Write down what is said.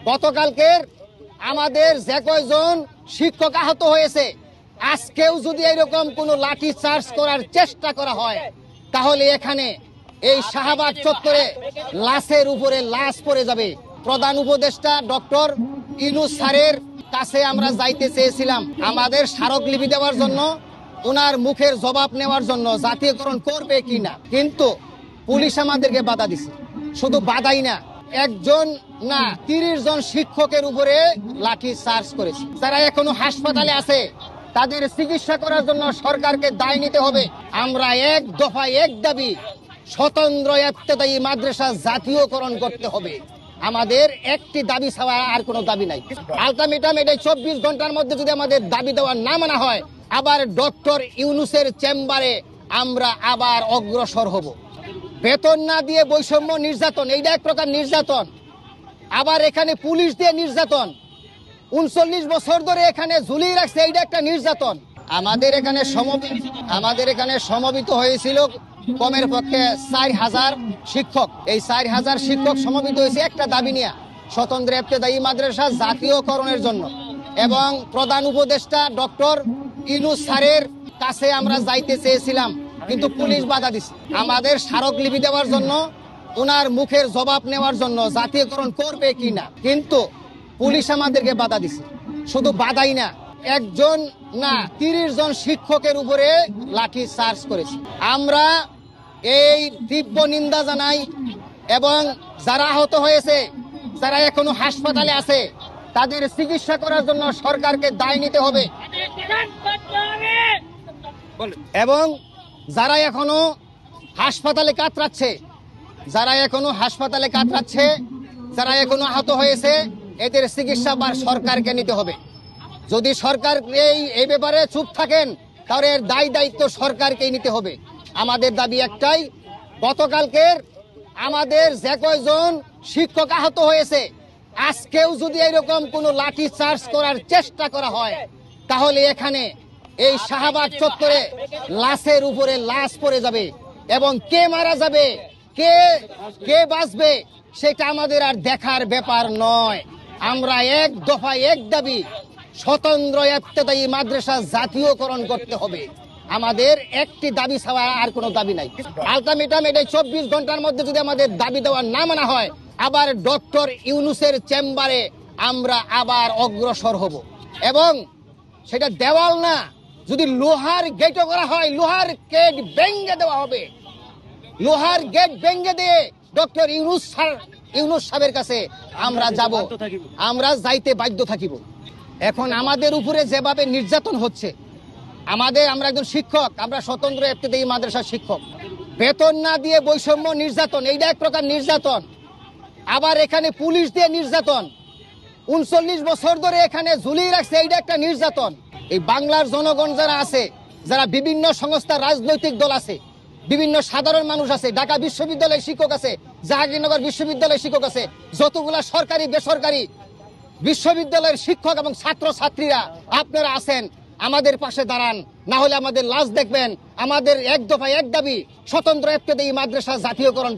গতকালকের আমাদের যে কয়জন শিক্ষক আহত হয়েছে, আজকেও যদি এরকম কোনো লাঠি চার্জ করার চেষ্টা করা হয়, তাহলে এখানে এই শাহবাগ চত্বরে লাশের উপরে লাশ পড়ে যাবে। প্রধান উপদেষ্টা ডক্টর ইউনূস স্যারের কাছে আমরা যাইতে চেয়েছিলাম আমাদের স্মারকলিপি দেওয়ার জন্য, ওনার মুখের জবাব নেওয়ার জন্য, জাতীয়করণ করবে কিনা, কিন্তু পুলিশ আমাদেরকে বাধা দিছে। শুধু বাধাই না, একজন না ৩০ জন শিক্ষকের উপরে লাঠি চার্জ করেছে। যারা এখনো হাসপাতালে আছে তাদের চিকিৎসা করার জন্য সরকারকে দায় নিতে হবে। আমরা এক দফায় এক দাবি, স্বতন্ত্র ইবতেদায়ী মাদ্রাসা জাতীয়করণ করতে হবে। আমাদের একটি দাবি ছাড়া আর কোনো দাবি নাই। আলটিমেটাম এটাই ২৪ ঘন্টার মধ্যে যদি আমাদের দাবি দেওয়া না মানা হয়, আবার ডক্টর ইউনূসের চেম্বারে আমরা আবার অগ্রসর হব। বেতন না দিয়ে বৈষম্য নির্যাতন, এইটা এক প্রকার নির্যাতন। আবার এখানে পুলিশ দিয়ে নির্যাতন, ৩৯ বছর ধরে এখানে ঝুলিয়ে রাখছে, এইটা একটা নির্যাতন। আমাদের এখানে সমবেত হয়েছিল কমের পক্ষে ৪,০০০ শিক্ষক। এই ৪,০০০ শিক্ষক সমবেত হয়েছে একটা দাবি নিয়ে, স্বতন্ত্র ইবতেদায়ী মাদ্রাসা জাতীয়করণের জন্য। এবং প্রধান উপদেষ্টা ডক্টর ইউনূস স্যারের কাছে আমরা যাইতে চেয়েছিলাম, কিন্তু পুলিশ বাধা দিচ্ছে। আমাদের স্মারকলিপি দেওয়ার জন্য, ওনার মুখের জবাব নেওয়ার জন্য, জাতীয়করণ করবে কিনা, কিন্তু পুলিশ আমাদেরকে বাধা দিচ্ছে। শুধু বাধাই না, একজন না ৩০ জন শিক্ষকের উপরে লাঠি চার্জ করেছে। আমরা এই তীব্র নিন্দা জানাই এবং যারা আহত হয়েছে, যারা এখনো হাসপাতালে আছে, তাদের চিকিৎসা করার জন্য সরকারকে দায় নিতে হবে। এবং যারা এখনো হাসপাতালে কাতরাচ্ছে, যারা এখনো আহত হয়েছে, এদের চিকিৎসা সরকারকে নিতে হবে। যদি সরকার এই ব্যাপারে চুপ থাকেন, তাহলে এর দায়িত্ব সরকারকেই নিতে হবে। আমাদের দাবি একটাই, গতকালকের আমাদের যে কয়জন শিক্ষক আহত হয়েছে, আজকেও যদি এরকম কোনো লাঠি চার্জ করার চেষ্টা করা হয়, তাহলে এখানে এই শাহবাগ চত্বরে লাশের উপরে লাশ পড়ে যাবে। এবং কে মারা যাবে, কে বাঁচবে, সেটা আমাদের আর দেখার ব্যাপার নয়। আমরা এক দফায় এক দাবি, স্বতন্ত্র ইবতেদায়ী মাদ্রাসা জাতীয়করণ করতে হবে। আমাদের একটি দাবি ছাড়া আর কোনো দাবি নাই। আলটিমেটাম এটাই ২৪ ঘন্টার মধ্যে যদি আমাদের দাবি দেওয়া না মানা হয়, আবার ডক্টর ইউনূসের চেম্বারে আমরা আবার অগ্রসর হব। এবং সেটা দেওয়াল না, যদি লোহার গেটও করা হয়, লোহার গেট ভেঙে দেওয়া হবে। লোহার গেট ভেঙে দিয়ে ডক্টর ইউনূস সাহেবের কাছে আমরা যাব, আমরা যাইতে বাধ্য থাকিব। এখন আমাদের উপরে যেভাবে নির্যাতন হচ্ছে, আমরা একজন শিক্ষক, আমরা স্বতন্ত্র ইবতেদায়ী মাদ্রাসার শিক্ষক, বেতন না দিয়ে বৈষম্য নির্যাতন, এইটা এক প্রকার নির্যাতন। আবার এখানে পুলিশ দিয়ে নির্যাতন, ৩৯ বছর ধরে এখানে ঝুলিয়ে রাখছে, এইটা একটা নির্যাতন। এই বাংলার জনগণ যারা আছে, যারা বিভিন্ন সংস্থা, রাজনৈতিক দল আছে, বিভিন্ন সাধারণ মানুষ আছে, ঢাকা বিশ্ববিদ্যালয়ের শিক্ষক আছে, জাহাঙ্গীরনগর বিশ্ববিদ্যালয়ের শিক্ষক আছে, যতগুলা সরকারি বেসরকারি বিশ্ববিদ্যালয়ের শিক্ষক এবং ছাত্র ছাত্রীরা আপনারা আছেন, আমাদের পাশে দাঁড়ান, না হলে আমাদের লাশ দেখবেন। আমাদের এক দফায় এক দাবি, স্বতন্ত্র ইবতেদায়ী মাদ্রাসা জাতীয়করণ।